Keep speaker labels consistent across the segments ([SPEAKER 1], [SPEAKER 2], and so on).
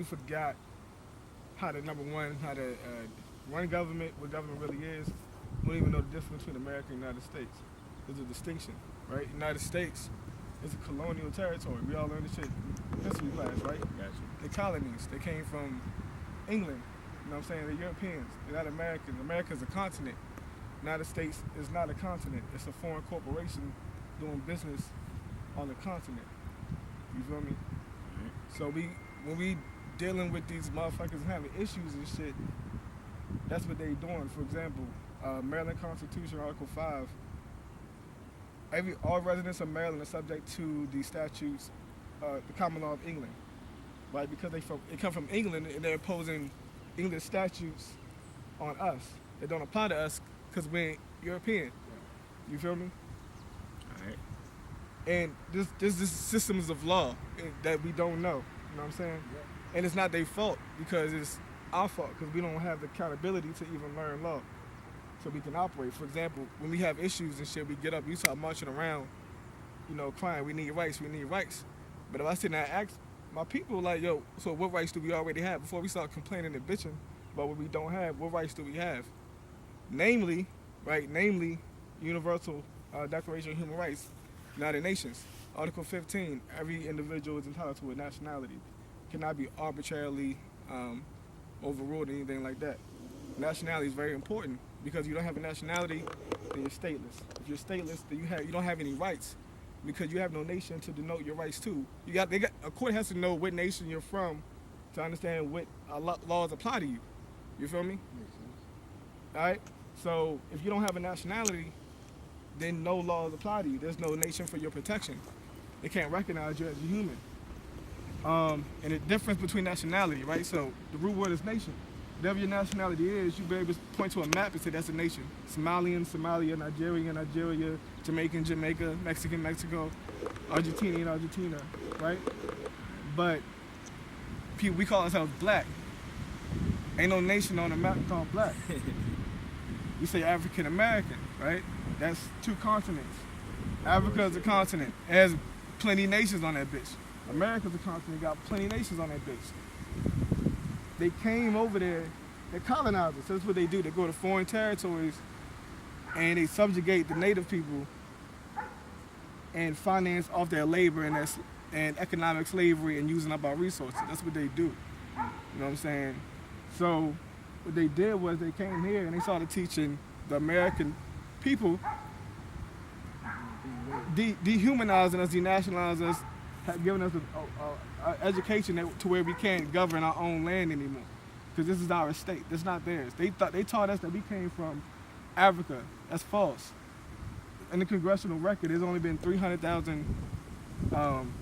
[SPEAKER 1] We forgot how to, number one, how to run government, what government really is. We don't even know the difference between America and the United States. There's a distinction, right? United States is a colonial territory. We all learned this shit in history class, right?
[SPEAKER 2] Gotcha.
[SPEAKER 1] The colonies, they came from England. You know what I'm saying? They're Europeans. They're not Americans. America's a continent. United States is not a continent. It's a foreign corporation doing business on the continent. You feel me?
[SPEAKER 2] Mm-hmm.
[SPEAKER 1] So when we dealing with these motherfuckers and having issues and shit, that's what they doing. For example, Maryland Constitution, Article 5. All residents of Maryland are subject to the statutes, the common law of England, right? Because they come from England and they're imposing English statutes on us. They don't apply to us because we're European. You feel me?
[SPEAKER 2] All right.
[SPEAKER 1] And there's this systems of law that we don't know. You know what I'm saying?
[SPEAKER 2] Yeah.
[SPEAKER 1] And it's not their fault because it's our fault because we don't have the accountability to even learn law so we can operate. For example, when we have issues and shit, we get up, you start marching around, you know, crying, we need rights, we need rights. But if I sit there and ask my people, like, yo, so what rights do we already have? Before we start complaining and bitching about what we don't have, what rights do we have? Namely, Universal Declaration of Human Rights, United Nations. Article 15, every individual is entitled to a nationality. Cannot be arbitrarily overruled or anything like that. Nationality is very important because you don't have a nationality, then you're stateless. If you're stateless, then you don't have any rights because you have no nation to denote your rights to. A court has to know what nation you're from to understand what laws apply to you. You feel me?
[SPEAKER 2] Makes sense.
[SPEAKER 1] All right. So if you don't have a nationality, then no laws apply to you. There's no nation for your protection. They can't recognize you as a human. And the difference between nationality, right? So the root word is nation. Whatever your nationality is, you be able to point to a map and say that's a nation. Somalian, Somalia, Nigerian, Nigeria, Jamaican, Jamaica, Mexican, Mexico, Argentinian, Argentina, right? But we call ourselves black. Ain't no nation on the map called black. We say African American, right? That's two continents. Africa is a continent. It has plenty of nations on that bitch. America's a continent, got plenty of nations on that bitch. They came over there, they're colonizers. So that's what they do. They go to foreign territories and they subjugate the native people and finance off their labor and economic slavery and using up our resources. That's what they do. You know what I'm saying? So what they did was they came here and they started teaching the American people, dehumanizing us, denationalizing us, giving us an education to where we can't govern our own land anymore. Because this is our estate. This is not theirs. They taught us that we came from Africa. That's false. In the congressional record, there's only been 300,000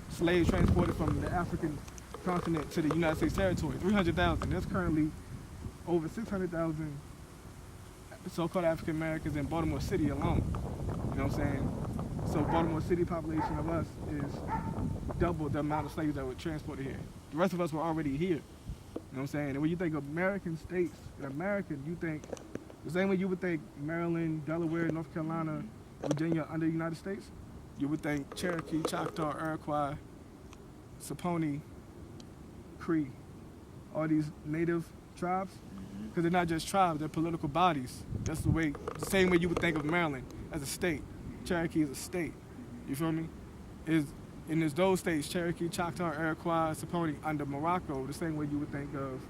[SPEAKER 1] slaves transported from the African continent to the United States territory. 300,000. There's currently over 600,000 so-called African Americans in Baltimore City alone. You know what I'm saying? So Baltimore City population of us is double the amount of slaves that were transported here. The rest of us were already here. You know what I'm saying? And when you think of American states, an American, you think the same way you would think Maryland, Delaware, North Carolina, Virginia under the United States, you would think Cherokee, Choctaw, Iroquois, Saponi, Cree, all these native tribes. Because they're not just tribes, they're political bodies. That's the same way you would think of Maryland as a state. Cherokee is a state. You feel me? There's those states, Cherokee, Choctaw, Iroquois, Saponi, under Morocco, the same way you would think of,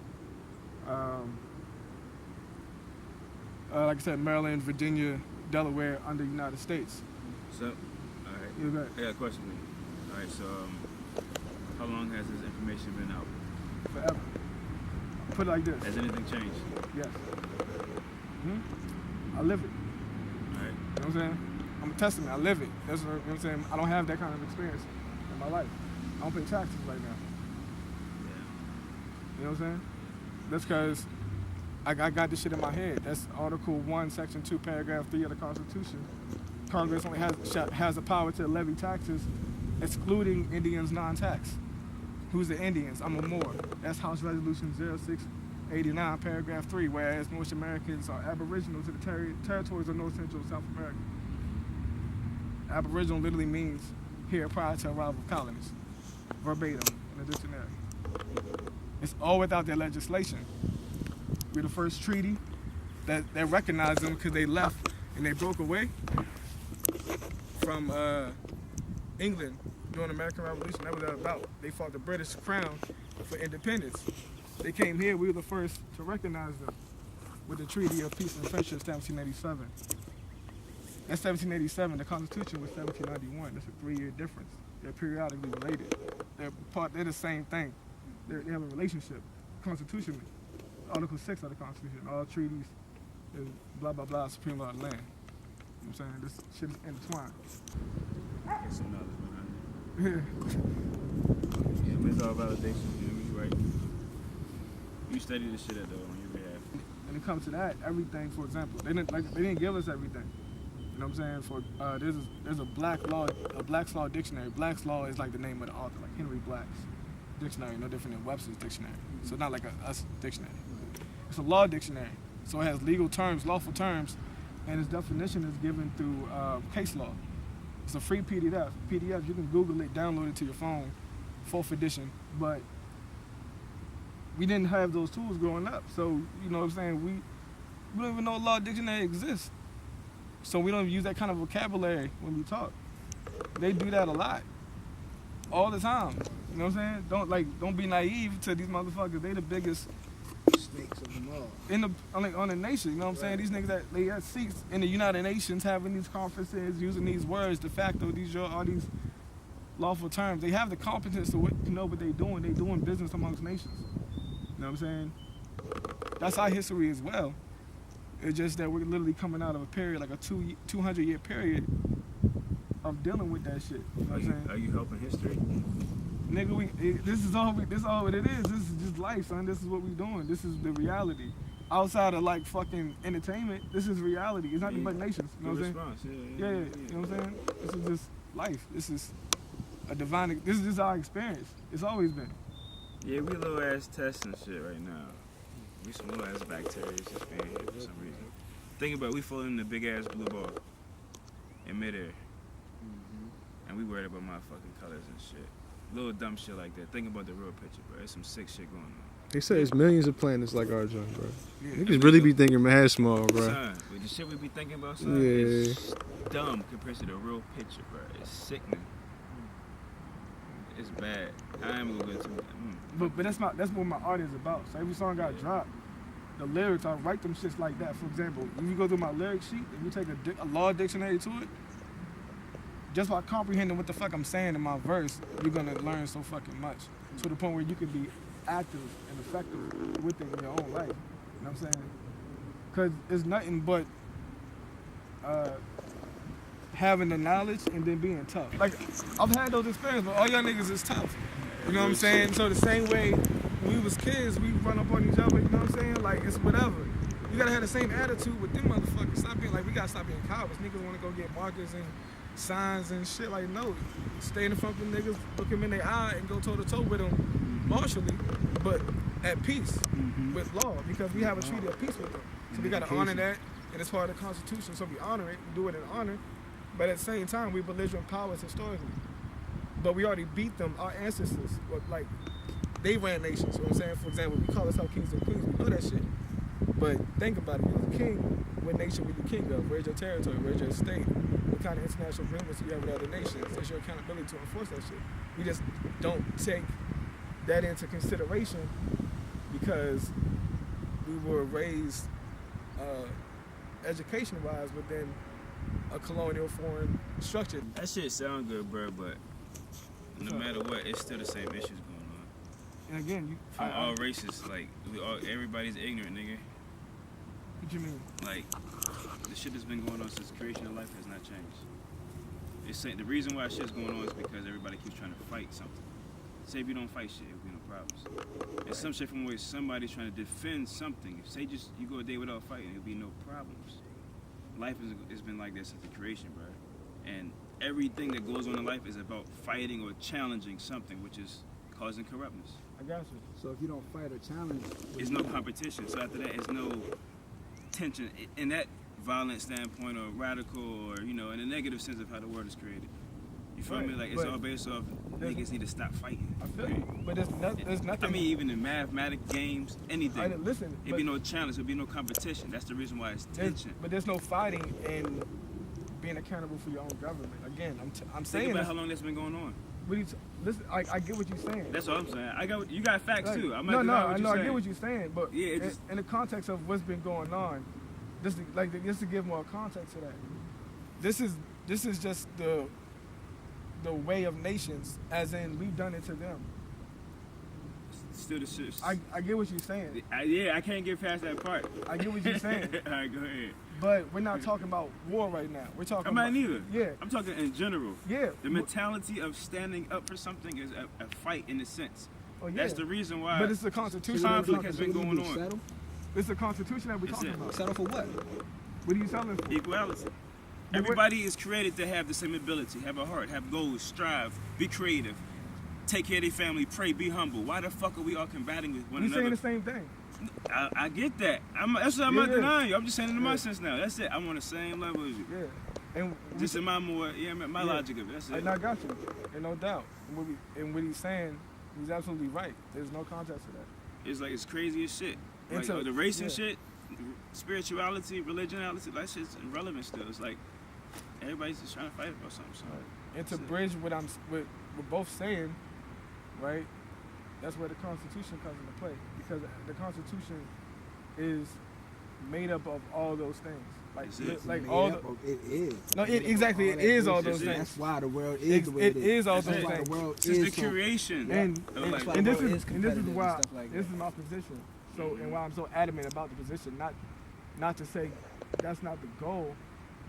[SPEAKER 1] like I said, Maryland, Virginia, Delaware, under the United States.
[SPEAKER 2] So, all right. I got a question for you. All right, so how long has this information been out?
[SPEAKER 1] Forever. Put it like this.
[SPEAKER 2] Has anything changed?
[SPEAKER 1] Yes. I live it.
[SPEAKER 2] All right.
[SPEAKER 1] You know what I'm saying? I'm a testament. I live it. That's what, you know what I'm saying? I don't have that kind of experience in my life. I don't pay taxes right now.
[SPEAKER 2] Yeah.
[SPEAKER 1] You know what I'm saying? That's because I got this shit in my head. That's Article 1, Section 2, Paragraph 3 of the Constitution. Congress only has the power to levy taxes, excluding Indians non-tax. Who's the Indians? I'm a Moor. That's House Resolution 0689, Paragraph 3, whereas Moorish Americans are aboriginal to the territories of North Central South America. Aboriginal literally means here prior to arrival of colonists, verbatim in the dictionary. It's all without their legislation. We're the first treaty that recognized them because they left and they broke away from England during the American Revolution. That was that about. They fought the British Crown for independence. They came here, we were the first to recognize them with the Treaty of Peace and Friendship, 1787. That's 1787, the Constitution was 1791. That's a 3-year difference. They're periodically related. They're the same thing. They have a relationship, constitutionally. Article 6 of the Constitution, all treaties is blah, blah, blah, supreme law of the land. You know what I'm saying? This shit is intertwined.
[SPEAKER 2] Get some knowledge behind it. Yeah, but it's all validation, you know what I mean? Right. You study this shit at though on your behalf.
[SPEAKER 1] When it comes to that, everything, for example, they didn't give us everything. You know what I'm saying? For there's a Black's Law dictionary. Black's Law is like the name of the author, like Henry Black's dictionary, no different than Webster's dictionary. So it's not like us dictionary. It's a law dictionary, so it has legal terms, lawful terms, and its definition is given through case law. It's a free PDF. You can Google it, download it to your phone, 4th edition. But we didn't have those tools growing up, so you know what I'm saying. We don't even know a law dictionary exists, so we don't use that kind of vocabulary when we talk. They do that a lot, all the time. You know what I'm saying? Don't be naive to these motherfuckers. They the biggest
[SPEAKER 3] Snakes of them all.
[SPEAKER 1] on the nation. You know what I'm saying? These niggas that they got seats in the United Nations having these conferences, using these words, de facto, all these lawful terms. They have the competence to know what they're doing. They're doing business amongst nations. You know what I'm saying? That's our history as well. It's just that we're literally coming out of a period, like a 200-year period of dealing with that shit. You know what I'm saying?
[SPEAKER 2] Are you helping history?
[SPEAKER 1] Nigga, this is all what it is. This is just life, son. This is what we doing. This is the reality. Outside of like fucking entertainment, this is reality. It's nothing but nations. You know what I'm saying? Yeah. You know what I'm saying? This is just life. This is a divine. This is just our experience. It's always been.
[SPEAKER 2] Yeah, we little ass tests and shit right now. We some little ass bacteria just being here for some reason. Think about it, we floating in the big ass blue ball in midair. And we worried about motherfucking colors and shit. Little dumb shit like that. Think about the real picture, bro. There's some sick shit going on.
[SPEAKER 3] They say it's millions of planets like our joint, bro.
[SPEAKER 1] Yeah.
[SPEAKER 3] Niggas really be thinking mad small, bro.
[SPEAKER 2] Son, with the shit we be thinking about, son,
[SPEAKER 3] Yeah.
[SPEAKER 2] it's dumb compared to the real picture, bro. It's sickening. It's bad. I am gonna go to
[SPEAKER 1] But that's what my art is about. So every song I drop, the lyrics, I write them shits like that. For example, if you go through my lyric sheet and you take a law dictionary to it, just by comprehending what the fuck I'm saying in my verse, you're gonna learn so fucking much. To the point where you can be active and effective with it in your own life. You know what I'm saying? Cause it's nothing but having the knowledge and then being tough. Like, I've had those experiences, but all y'all niggas is tough. You know what I'm saying? So the same way when we was kids, we run up on each other, you know what I'm saying? Like, it's whatever. You gotta have the same attitude with them motherfuckers. Stop being like, we gotta stop being cowards. Niggas wanna go get markers and signs and shit. Like, no. Stay in the front of them niggas, look them in their eye and go toe to toe with them martially, but at peace with law, because we have a treaty of peace with them. So we gotta honor that, and it's part of the Constitution, so we honor it, we do it in honor, but at the same time, we belligerent powers historically. But we already beat them, our ancestors, like, they ran nations, you know what I'm saying? For example, we call ourselves kings and queens, we know that shit. But think about it, you're a king, what nation were you king of? Where's your territory, where's your state? What kind of international agreements do you have with other nations? It's your accountability to enforce that shit. We just don't take that into consideration because we were raised education-wise within a colonial foreign structure.
[SPEAKER 2] That shit sound good, bro, but no matter what, it's still the same issues going on.
[SPEAKER 1] And again,
[SPEAKER 2] from all races, like everybody's ignorant, nigga.
[SPEAKER 1] What you mean?
[SPEAKER 2] Like, the shit that's been going on since the creation of life has not changed. It's the reason why shit's going on is because everybody keeps trying to fight something. Say if you don't fight shit, it'll be no problems. It's some shit from where somebody's trying to defend something. If say just you go a day without fighting, it'll be no problems. Life has been like that since the creation, bro. And everything that goes on in life is about fighting or challenging something, which is causing corruptness.
[SPEAKER 1] I got you.
[SPEAKER 3] So if you don't fight or challenge,
[SPEAKER 2] it's no competition. So after that, it's no tension in that violent standpoint or radical or, you know, in a negative sense of how the world is created. You feel me? Like, it's all based off niggas need to stop fighting.
[SPEAKER 1] I feel you. But there's there's nothing.
[SPEAKER 2] I mean, even in mathematic games, anything.
[SPEAKER 1] Listen,
[SPEAKER 2] It'd be no challenge. It'd be no competition. That's the reason why it's tension.
[SPEAKER 1] but there's no fighting in being accountable for your own government. Again, I'm saying.
[SPEAKER 2] Think about
[SPEAKER 1] this,
[SPEAKER 2] how long that's been going on.
[SPEAKER 1] Listen, I get what you're saying.
[SPEAKER 2] That's what I'm saying. You got facts too. I
[SPEAKER 1] No, I get what you're saying, but
[SPEAKER 2] yeah,
[SPEAKER 1] in the context of what's been going on, just to give more context to that, this is just the way of nations, as in we've done it to them.
[SPEAKER 2] Still the shit.
[SPEAKER 1] I get what you're saying.
[SPEAKER 2] I can't get past that part.
[SPEAKER 1] I get what you're saying.
[SPEAKER 2] All right, go ahead.
[SPEAKER 1] But we're not talking about war right now. We're talking
[SPEAKER 2] I'm not
[SPEAKER 1] about
[SPEAKER 2] neither.
[SPEAKER 1] Yeah.
[SPEAKER 2] I'm talking in general.
[SPEAKER 1] Yeah.
[SPEAKER 2] The mentality of standing up for something is a fight in a sense.
[SPEAKER 1] Oh, yeah.
[SPEAKER 2] That's the reason why.
[SPEAKER 1] But it's the Constitution.
[SPEAKER 2] Conflict has been going on.
[SPEAKER 3] Settle?
[SPEAKER 1] It's the Constitution that we're talking about.
[SPEAKER 3] Settle for what?
[SPEAKER 1] What are you telling for?
[SPEAKER 2] Equality. Everybody is created to have the same ability, have a heart, have goals, strive, be creative, take care of their family, pray, be humble. Why the fuck are we all combating with one another?
[SPEAKER 1] You're saying the same thing.
[SPEAKER 2] I get that. That's what I'm not denying you. I'm just saying it in my sense now. That's it. I'm on the same level as you.
[SPEAKER 1] Yeah. And
[SPEAKER 2] just in my logic of it. That's it.
[SPEAKER 1] And I got you. And no doubt. And what he's saying, he's absolutely right. There's no contest to that.
[SPEAKER 2] It's like it's crazy as shit. Like the race and shit, spirituality, religionality, that shit's irrelevant still. It's like everybody's just trying to fight about something. So.
[SPEAKER 1] And to bridge what we're both saying, right? That's where the Constitution comes into play, because the Constitution is made up of all those things.
[SPEAKER 3] It is.
[SPEAKER 1] No, exactly. It is all those things.
[SPEAKER 3] That's why the world is the way it is.
[SPEAKER 1] It is all those things.
[SPEAKER 3] The world
[SPEAKER 2] It's
[SPEAKER 3] is
[SPEAKER 2] the creation.
[SPEAKER 1] And this is why
[SPEAKER 3] like
[SPEAKER 1] this is my position. So and why I'm so adamant about the position, not to say that's not the goal,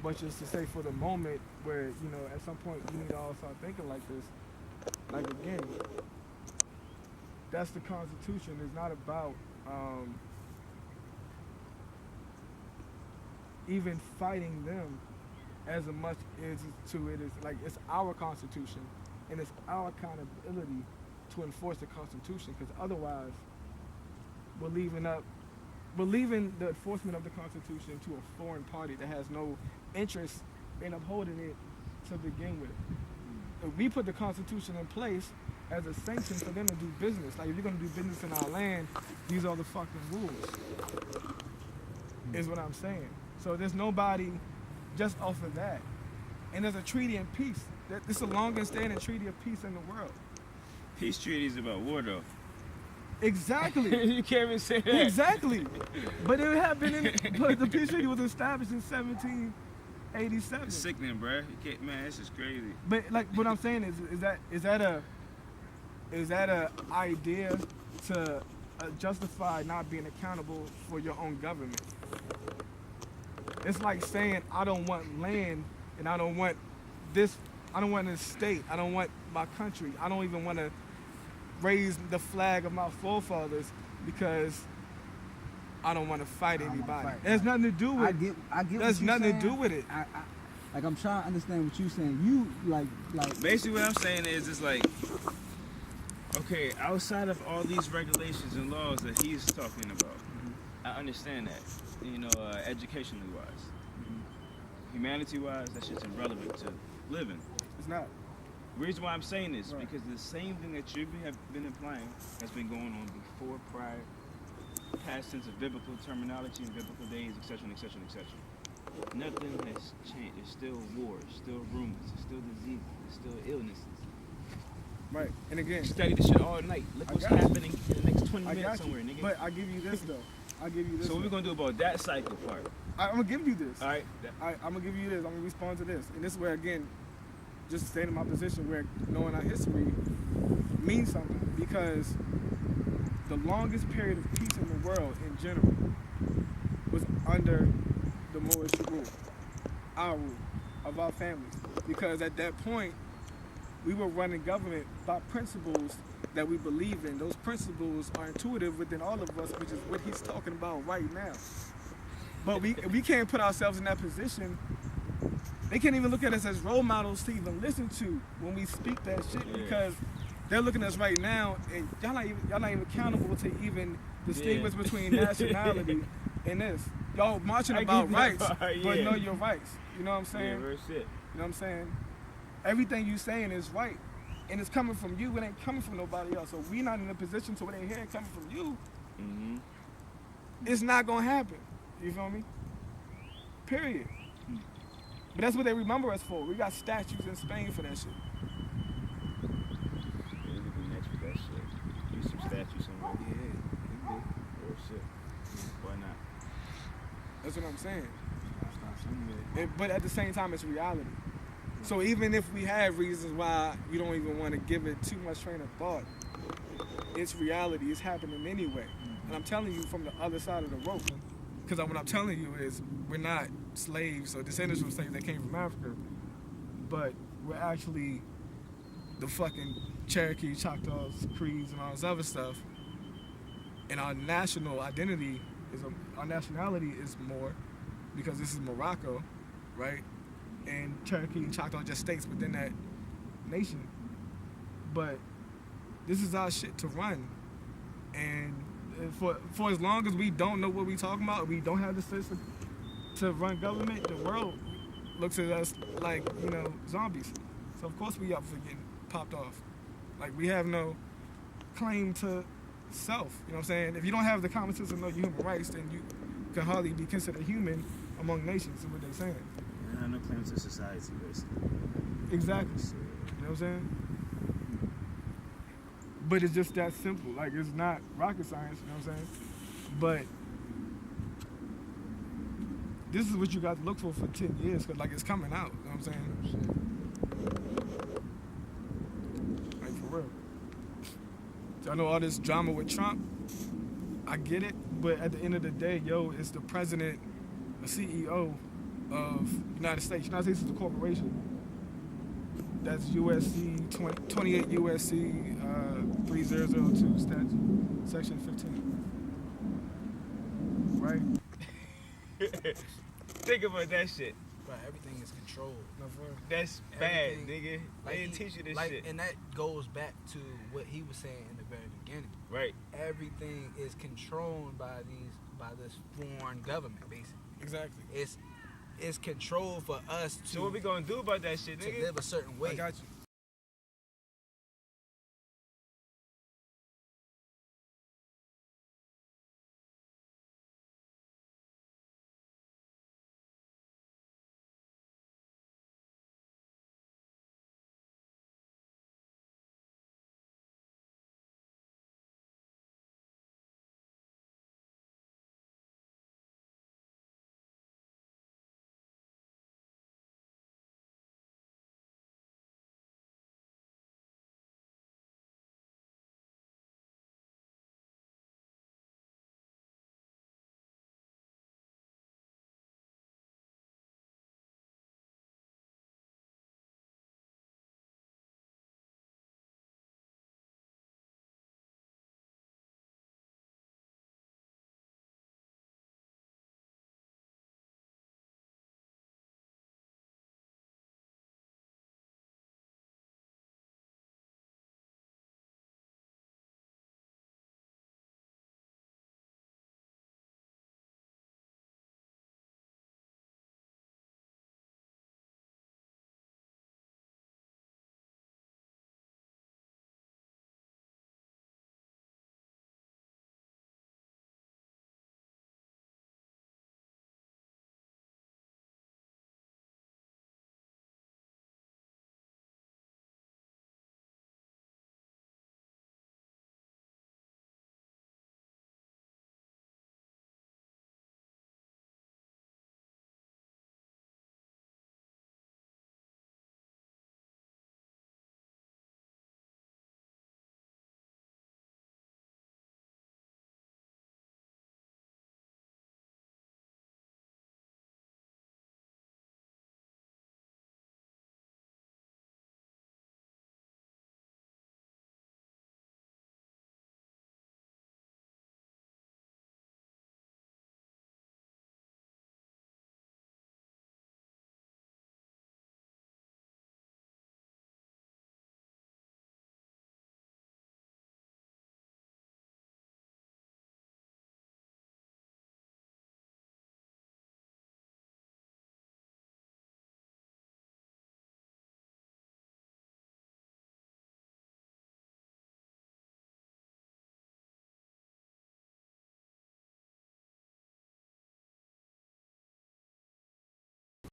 [SPEAKER 1] but just to say for the moment where at some point we need to all start thinking like this. Like again, that's the Constitution. It's not about even fighting them as much as it is like it's our Constitution and it's our accountability to enforce the Constitution, because otherwise we're leaving the enforcement of the Constitution to a foreign party that has no interest in upholding it to begin with. If we put the Constitution in place as a sanction for them to do business, like if you're gonna do business in our land, these are the fucking rules. Is what I'm saying. So there's nobody just off of that. And there's a treaty of peace. This is the longest standing treaty of peace in the world.
[SPEAKER 2] Peace treaty is about war though.
[SPEAKER 1] Exactly.
[SPEAKER 2] You can't even say that.
[SPEAKER 1] Exactly. But it happened but the peace treaty was established in 1787.
[SPEAKER 2] It's sickening, bro. You can't, man, this is crazy.
[SPEAKER 1] But like what I'm saying is that a idea to justify not being accountable for your own government? It's like saying I don't want land and I don't want this state, I don't want my country, I don't even want to raise the flag of my forefathers because I don't want to fight anybody. There's nothing to do with it.
[SPEAKER 3] I get
[SPEAKER 1] There's
[SPEAKER 3] what you're
[SPEAKER 1] nothing to
[SPEAKER 3] saying.
[SPEAKER 1] do with it.
[SPEAKER 3] Like I'm trying to understand what you're saying. You like
[SPEAKER 2] basically what I'm saying is it's like, okay, outside of all these regulations and laws that he's talking about, I understand that, educationally wise, humanity wise, that shit's irrelevant to living.
[SPEAKER 1] It's not.
[SPEAKER 2] The reason why I'm saying this, because the same thing that you have been implying has been going on before, prior, past tense of biblical terminology and biblical days, etc., etc., etc. Nothing has changed. There's still wars, still rumors, there's still diseases, there's still illnesses.
[SPEAKER 1] Right. And again,
[SPEAKER 2] Study this shit all night. Look what's happening in the next 20 minutes somewhere, nigga.
[SPEAKER 1] But I give you this though.
[SPEAKER 2] So what we gonna do about that cycle part?
[SPEAKER 1] I'm gonna give you this.
[SPEAKER 2] All right.
[SPEAKER 1] I'm gonna give you this. I'm gonna respond to this. And this is where again, just staying in my position where knowing our history means something, because the longest period of peace in the world in general was under the Moorish rule, our rule, of our families. Because at that point, we were running government by principles that we believe in. Those principles are intuitive within all of us, which is what he's talking about right now. But we can't put ourselves in that position. They can't even look at us as role models to even listen to when we speak that shit, because they're looking at us right now, and y'all not even accountable to even distinguish between nationality and this. Y'all marching about rights, but know your rights. You know what I'm saying?
[SPEAKER 2] Yeah, real shit.
[SPEAKER 1] You know what I'm saying? Everything you saying is right, and it's coming from you. It ain't coming from nobody else. So we not in a position to where they hear it coming from you.
[SPEAKER 2] Mm-hmm.
[SPEAKER 1] It's not gonna happen. You feel me? Period. But that's what they remember us for. We got statues in Spain for that shit.
[SPEAKER 2] Yeah, we could be next with that shit. Use some statues somewhere.
[SPEAKER 3] Yeah.
[SPEAKER 2] Real shit. Why not?
[SPEAKER 1] That's what I'm saying.
[SPEAKER 3] Start somewhere.
[SPEAKER 1] But at the same time, it's reality. So even if we have reasons why you don't even want to give it too much train of thought, it's reality. It's happening anyway. And I'm telling you from the other side of the rope. Because what I'm telling you is we're not slaves or descendants from slaves that came from Africa, but we're actually the fucking Cherokee, Choctaws, Crees, and all this other stuff. And our national identity our nationality is more because this is Morocco, right? And Cherokee and Choctaw just states within that nation. But this is our shit to run. And for as long as we don't know what we talking about, we don't have the system to run government, the world looks at us like, zombies. So of course we up for getting popped off. Like we have no claim to self, you know what I'm saying? If you don't have the common sense of know your human rights, then you can hardly be considered human among nations, is what they're saying.
[SPEAKER 2] Yeah, no claim to society, basically.
[SPEAKER 1] Exactly. You know what I'm saying? But it's just that simple. Like, it's not rocket science, you know what I'm saying? But this is what you got to look for 10 years, because, like, it's coming out, you know what I'm saying? Like, for real. So I know all this drama with Trump, I get it, but at the end of the day, it's the president, the CEO of the United States. United States is a corporation. That's USC 28 USC 3002 statute, section 15. Right?
[SPEAKER 2] Think about that shit.
[SPEAKER 3] But everything is controlled.
[SPEAKER 2] That's bad,
[SPEAKER 3] Everything-
[SPEAKER 2] nigga.
[SPEAKER 3] Like
[SPEAKER 2] They didn't teach you this
[SPEAKER 3] like,
[SPEAKER 2] shit.
[SPEAKER 3] And that goes back to what he was saying in the very beginning.
[SPEAKER 2] Right.
[SPEAKER 3] Everything is controlled by this foreign government, basically.
[SPEAKER 1] Exactly.
[SPEAKER 3] It's controlled for us
[SPEAKER 2] So what we gonna do about that shit,
[SPEAKER 3] to
[SPEAKER 2] nigga?
[SPEAKER 3] live a certain way.
[SPEAKER 1] I got you.